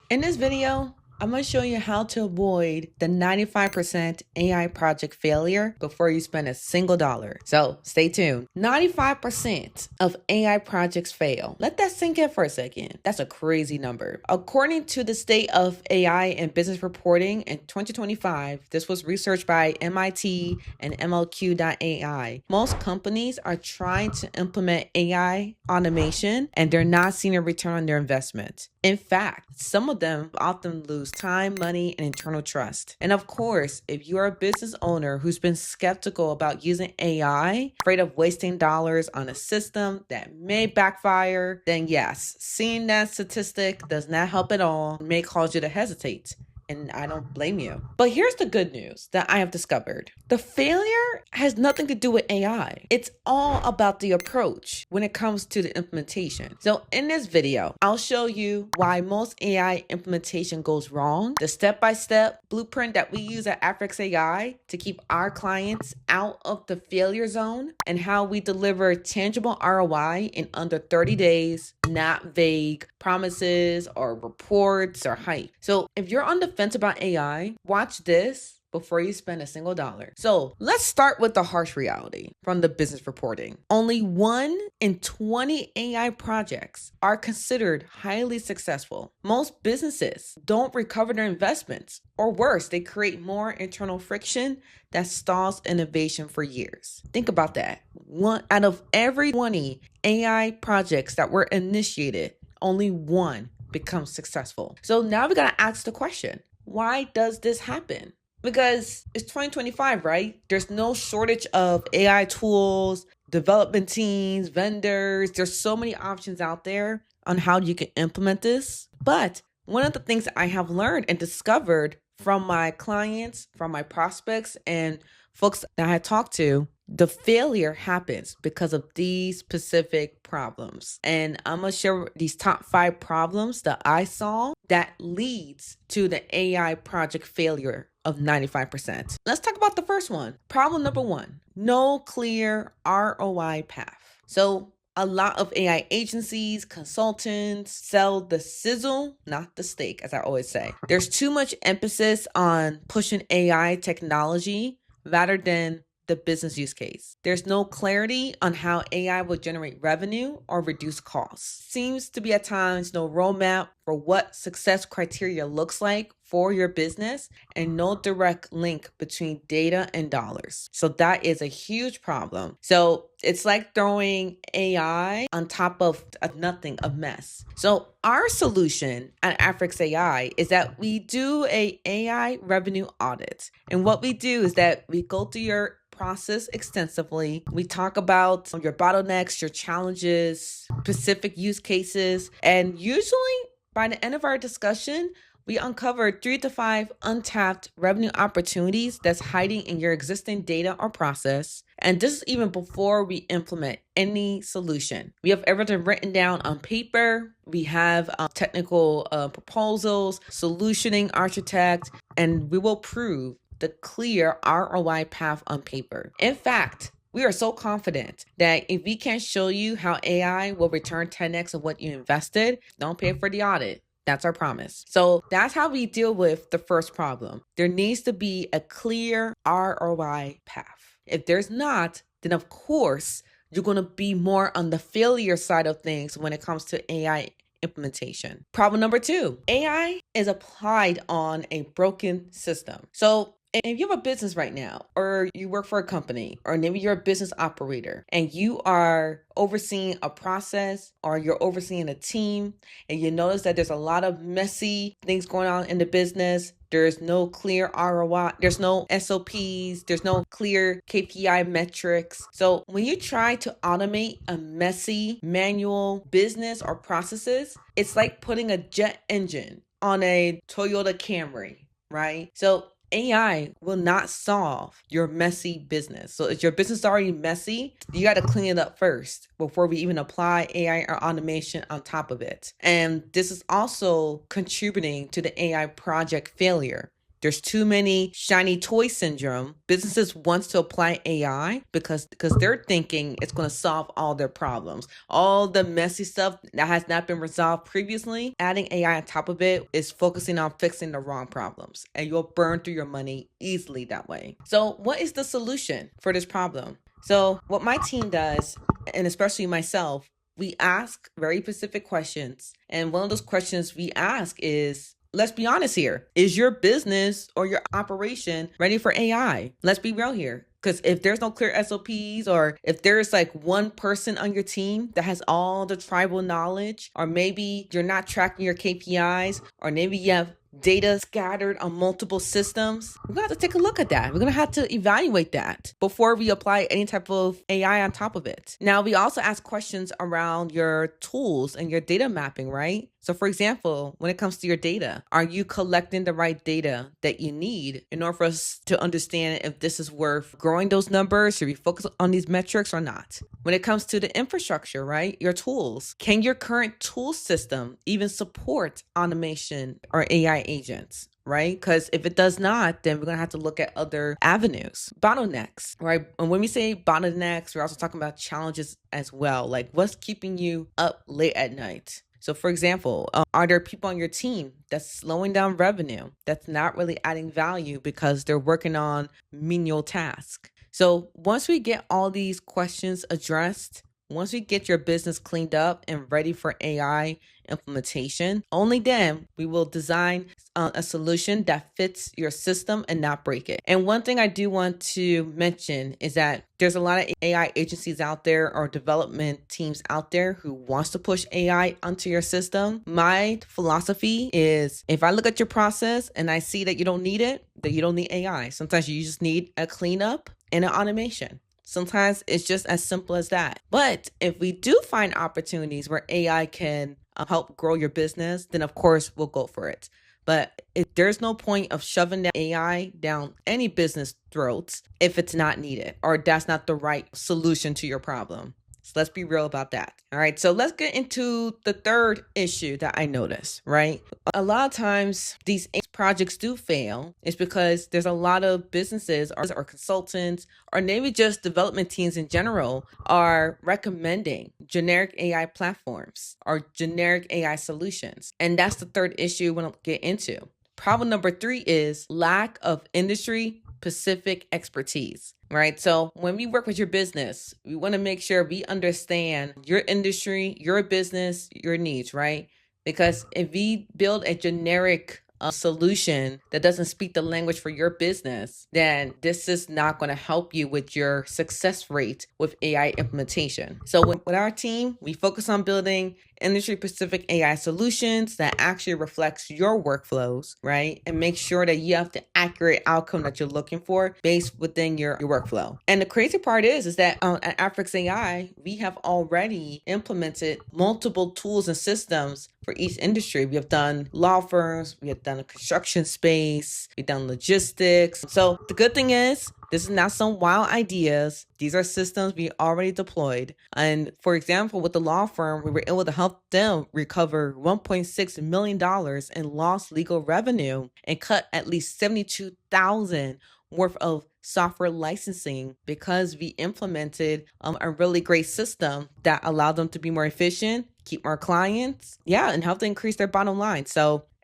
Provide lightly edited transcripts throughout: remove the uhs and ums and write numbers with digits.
In this video, I'm going to show you how to avoid the 95% AI project failure before you spend a single dollar. So stay tuned. 95% of AI projects fail. Let that sink in for a second. That's a crazy number. According to the State of AI and Business Reporting in 2025, this was researched by MIT and MLQ.ai. Most companies are trying to implement AI automation and they're not seeing a return on their investment. In fact, some of them often lose time, money, and internal trust. And of course, if you're a business owner who's been skeptical about using AI, afraid of wasting dollars on a system that may backfire, then yes, seeing that statistic does not help at all, may cause you to hesitate. And I don't blame you. But here's the good news that I have discovered. The failure has nothing to do with AI. It's all about the approach when it comes to the implementation. So in this video, I'll show you why most AI implementation goes wrong, the step-by-step blueprint that we use at Afrix AI to keep our clients out of the failure zone, and how we deliver tangible ROI in under 30 days, not vague promises or reports or hype. So if you're on the fence about AI, watch this before you spend a single dollar. So let's start with the harsh reality from the business reporting. Only 1 in 20 AI projects are considered highly successful. Most businesses don't recover their investments, or worse, they create more internal friction that stalls innovation for years. Think about that. 1 out of every 20 AI projects that were initiated, only 1 becomes successful. So now we gotta ask the question, why does this happen? Because it's 2025, right? There's no shortage of AI tools, development teams, vendors. There's so many options out there on how you can implement this. But one of the things I have learned and discovered from my clients, from my prospects, and folks that I talked to, the failure happens because of these specific problems. And I'm going to share these top 5 problems that I saw that leads to the AI project failure of 95%. Let's talk about the first one. Problem number 1, no clear ROI path. So a lot of AI agencies, consultants sell the sizzle, not the steak, as I always say. There's too much emphasis on pushing AI technology rather than the business use case. There's no clarity on how AI will generate revenue or reduce costs. Seems to be at times no roadmap for what success criteria looks like for your business, and no direct link between data and dollars. So that is a huge problem. So it's like throwing AI on top of nothing, a mess. So our solution at Afrix AI is that we do a AI revenue audit. And what we do is that we go through your process extensively. We talk about your bottlenecks, your challenges, specific use cases, and usually by the end of our discussion, we uncover 3 to 5 untapped revenue opportunities that's hiding in your existing data or process. And this is even before we implement any solution. We have everything written down on paper. We have technical proposals, solutioning architect, and we will prove the clear ROI path on paper. In fact, we are so confident that if we can show you how AI will return 10x of what you invested, don't pay for the audit. That's our promise. So that's how we deal with the first problem. There needs to be a clear ROI path. If there's not, then of course, you're going to be more on the failure side of things when it comes to AI implementation. Problem number 2, AI is applied on a broken system. So if you have a business right now, or you work for a company, or maybe you're a business operator and you are overseeing a process, or you're overseeing a team, and you notice that there's a lot of messy things going on in the business, there's no clear ROI, there's no SOPs, there's no clear KPI metrics. So when you try to automate a messy manual business or processes, it's like putting a jet engine on a Toyota Camry, right? So AI will not solve your messy business. So if your business is already messy, you got to clean it up first before we even apply AI or automation on top of it. And this is also contributing to the AI project failure There's too many shiny toy syndrome. Businesses want to apply AI because they're thinking it's going to solve all their problems. All the messy stuff that has not been resolved previously, adding AI on top of it is focusing on fixing the wrong problems, and you'll burn through your money easily that way. So what is the solution for this problem? So what my team does, and especially myself, we ask very specific questions. And one of those questions we ask is, let's be honest here. Is your business or your operation ready for AI? Let's be real here. Because if there's no clear SOPs, or if there's like one person on your team that has all the tribal knowledge, or maybe you're not tracking your KPIs, or maybe you have data scattered on multiple systems, we're gonna have to take a look at that. We're gonna have to evaluate that before we apply any type of AI on top of it. Now, we also ask questions around your tools and your data mapping, right? So for example, when it comes to your data, are you collecting the right data that you need in order for us to understand if this is worth growing those numbers? Should we focus on these metrics or not? When it comes to the infrastructure, right? Your tools, can your current tool system even support automation or AI agents? Right? Because if it does not, then we're going to have to look at other avenues. Bottlenecks, right? And when we say bottlenecks, we're also talking about challenges as well. Like, what's keeping you up late at night? So for example, are there people on your team that's slowing down revenue, that's not really adding value because they're working on menial tasks? So once we get all these questions addressed, once we get your business cleaned up and ready for AI implementation, only then we will design a solution that fits your system and not break it. And one thing I do want to mention is that there's a lot of AI agencies out there or development teams out there who wants to push AI onto your system. My philosophy is, if I look at your process and I see that you don't need it, that you don't need AI. Sometimes you just need a cleanup and an automation. Sometimes it's just as simple as that. But if we do find opportunities where AI can help grow your business, then of course we'll go for it. But if there's no point of shoving that AI down any business throats if it's not needed or that's not the right solution to your problem. So let's be real about that. All right. So let's get into the third issue that I noticed, right? A lot of times these projects do fail. It's because there's a lot of businesses or consultants or maybe just development teams in general are recommending generic AI platforms or generic AI solutions. And that's the third issue we'll get into. Problem number 3 is lack of industry specific expertise, right? So when we work with your business, we want to make sure we understand your industry, your business, your needs, right? Because if we build a generic solution that doesn't speak the language for your business, then this is not going to help you with your success rate with AI implementation. So with our team, we focus on building industry-specific AI solutions that actually reflects your workflows, right? And make sure that you have the accurate outcome that you're looking for based within your workflow. And the crazy part is that at Afrix AI, we have already implemented multiple tools and systems for each industry. We have done law firms, we have done a construction space, we've done logistics. So the good thing is, this is not some wild ideas. These are systems we already deployed. And for example, with the law firm, we were able to help them recover $1.6 million in lost legal revenue and cut at least $72,000 worth of software licensing because we implemented a really great system that allowed them to be more efficient, keep more clients, and help to increase their bottom line.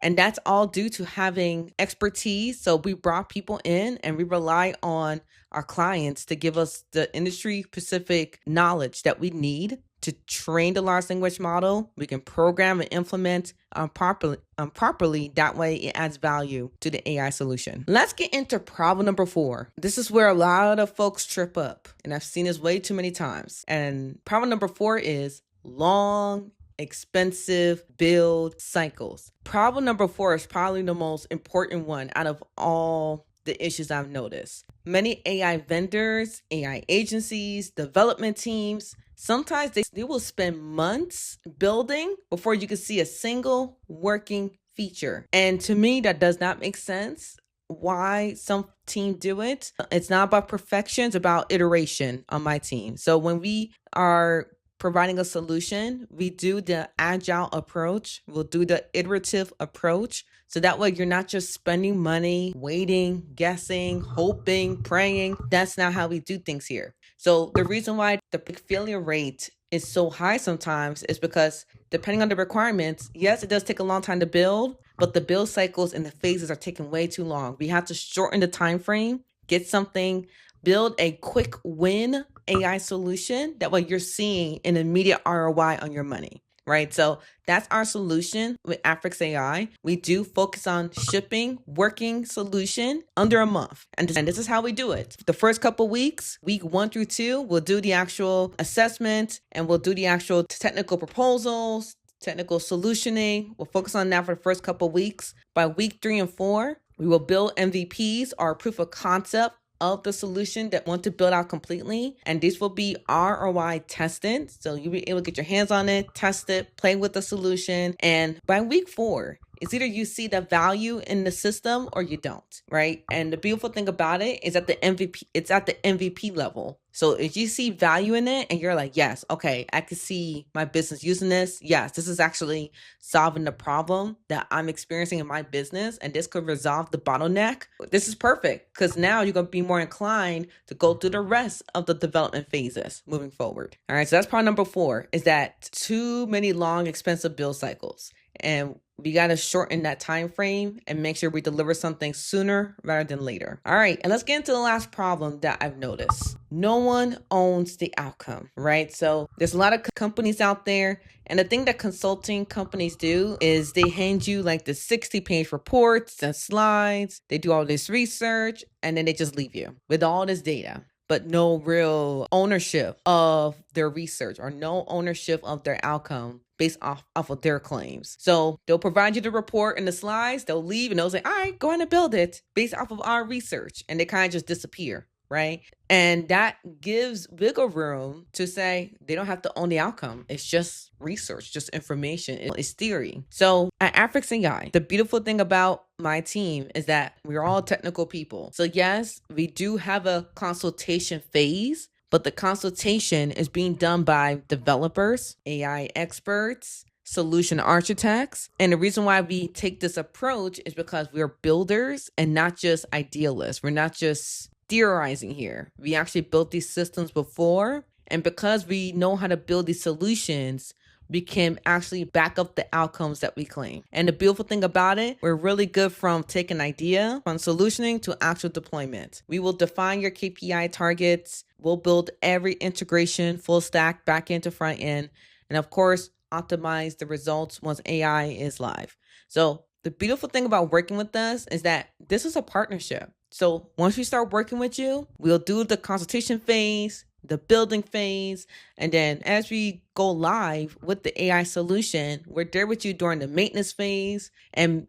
And that's all due to having expertise. So we brought people in and we rely on our clients to give us the industry specific knowledge that we need to train the large language model. We can program and implement properly. That way it adds value to the AI solution. Let's get into problem number 4. This is where a lot of folks trip up, and I've seen this way too many times. And problem number 4 is long, expensive build cycles. Problem number 4 is probably the most important one out of all the issues I've noticed. Many AI vendors, AI agencies, development teams, sometimes they will spend months building before you can see a single working feature. And to me, that does not make sense. Why some team do it? It's not about perfection, it's about iteration on my team. So when we are providing a solution, we do the agile approach, we'll do the iterative approach. So that way you're not just spending money, waiting, guessing, hoping, praying. That's not how we do things here. So the reason why the failure rate is so high sometimes is because depending on the requirements, yes, it does take a long time to build, but the build cycles and the phases are taking way too long. We have to shorten the time frame, get something, build a quick win AI solution. That way you're seeing an immediate ROI on your money, right? So that's our solution with Afrix AI. We do focus on shipping, working solution under a month. And this is how we do it. The first couple weeks, week 1 through 2, we'll do the actual assessment and we'll do the actual technical proposals, technical solutioning. We'll focus on that for the first couple weeks. By week 3 and 4, we will build MVPs or proof of concept of the solution that want to build out completely. And these will be ROI tested. So you'll be able to get your hands on it, test it, play with the solution. And by week 4, it's either you see the value in the system or you don't, right? And the beautiful thing about it is that it's at the MVP level. So if you see value in it and you're like, yes, okay, I can see my business using this. Yes, this is actually solving the problem that I'm experiencing in my business. And this could resolve the bottleneck. This is perfect because now you're going to be more inclined to go through the rest of the development phases moving forward. All right, so that's part number 4 is that too many long, expensive build cycles. And we got to shorten that time frame and make sure we deliver something sooner rather than later. All right, and let's get into the last problem that I've noticed. No one owns the outcome, right? So there's a lot of companies out there. And the thing that consulting companies do is they hand you like the 60-page reports and slides. They do all this research and then they just leave you with all this data, but no real ownership of their research or no ownership of their outcome based off of their claims. So they'll provide you the report and the slides, they'll leave and they'll say, all right, go ahead and build it based off of our research. And they kind of just disappear, right? And that gives wiggle room to say they don't have to own the outcome. It's just research, just information. It's theory. So at Afrix AI, the beautiful thing about my team is that we're all technical people. So yes, we do have a consultation phase, but the consultation is being done by developers, AI experts, solution architects. And the reason why we take this approach is because we're builders and not just idealists. We're not just theorizing here. We actually built these systems before. And because we know how to build these solutions, we can actually back up the outcomes that we claim. And the beautiful thing about it, we're really good from taking idea, from solutioning to actual deployment. We will define your KPI targets. We'll build every integration, full stack, back end to front end. And of course, optimize the results once AI is live. So the beautiful thing about working with us is that this is a partnership. So once we start working with you, we'll do the consultation phase, the building phase, and then as we go live with the AI solution, we're there with you during the maintenance phase and,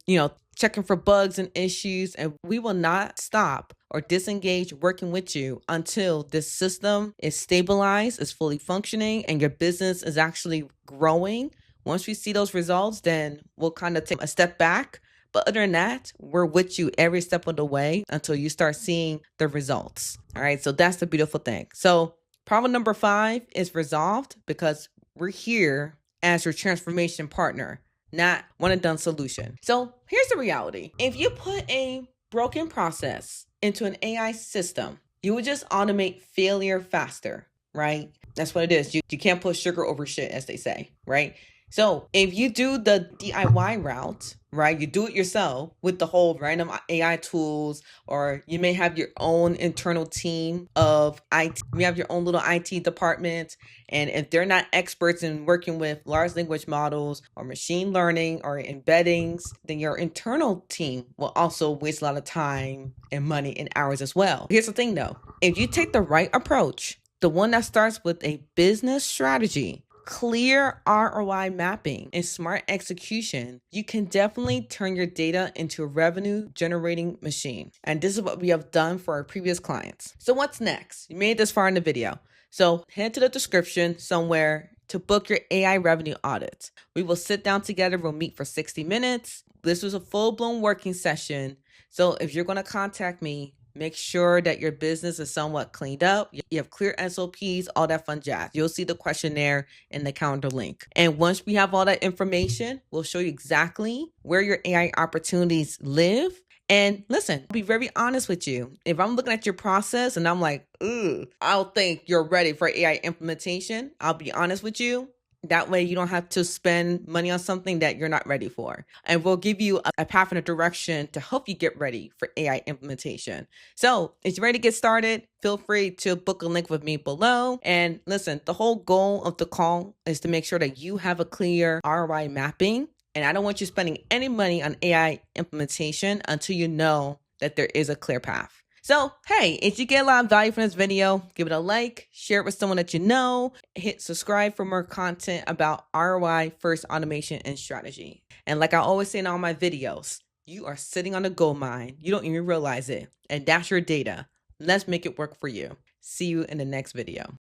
checking for bugs and issues. And we will not stop or disengage working with you until this system is stabilized, is fully functioning, and your business is actually growing. Once we see those results, then we'll kind of take a step back. But other than that, we're with you every step of the way until you start seeing the results. All right, so that's the beautiful thing. So problem number 5 is resolved because we're here as your transformation partner, not one and done solution. So here's the reality. If you put a broken process into an AI system, you would just automate failure faster, right? That's what it is. You can't put sugar over shit, as they say, right? So if you do the DIY route, right, you do it yourself with the whole random AI tools, or you may have your own internal team of IT. You have your own little IT department. And if they're not experts in working with large language models or machine learning or embeddings, then your internal team will also waste a lot of time and money and hours as well. Here's the thing though, if you take the right approach, the one that starts with a business strategy, clear ROI mapping, and smart execution, you can definitely turn your data into a revenue generating machine. And this is what we have done for our previous clients. So what's next? You made it this far in the video. So head to the description somewhere to book your AI revenue audit. We will sit down together. We'll meet for 60 minutes. This was a full-blown working session. So if you're going to contact me, Make sure that your business is somewhat cleaned up. You have clear SOPs, all that fun jazz. You'll see the questionnaire in the calendar link. And once we have all that information, we'll show you exactly where your AI opportunities live. And listen, I'll be very honest with you. If I'm looking at your process and I'm like, ooh, I don't think you're ready for AI implementation, I'll be honest with you. That way you don't have to spend money on something that you're not ready for. And we'll give you a path and a direction to help you get ready for AI implementation. So if you're ready to get started, feel free to book a link with me below. And listen, the whole goal of the call is to make sure that you have a clear ROI mapping. And I don't want you spending any money on AI implementation until you know that there is a clear path. So, hey, if you get a lot of value from this video, give it a like, share it with someone that you know, hit subscribe for more content about ROI, first automation, and strategy. And like I always say in all my videos, you are sitting on a gold mine. You don't even realize it. And that's your data. Let's make it work for you. See you in the next video.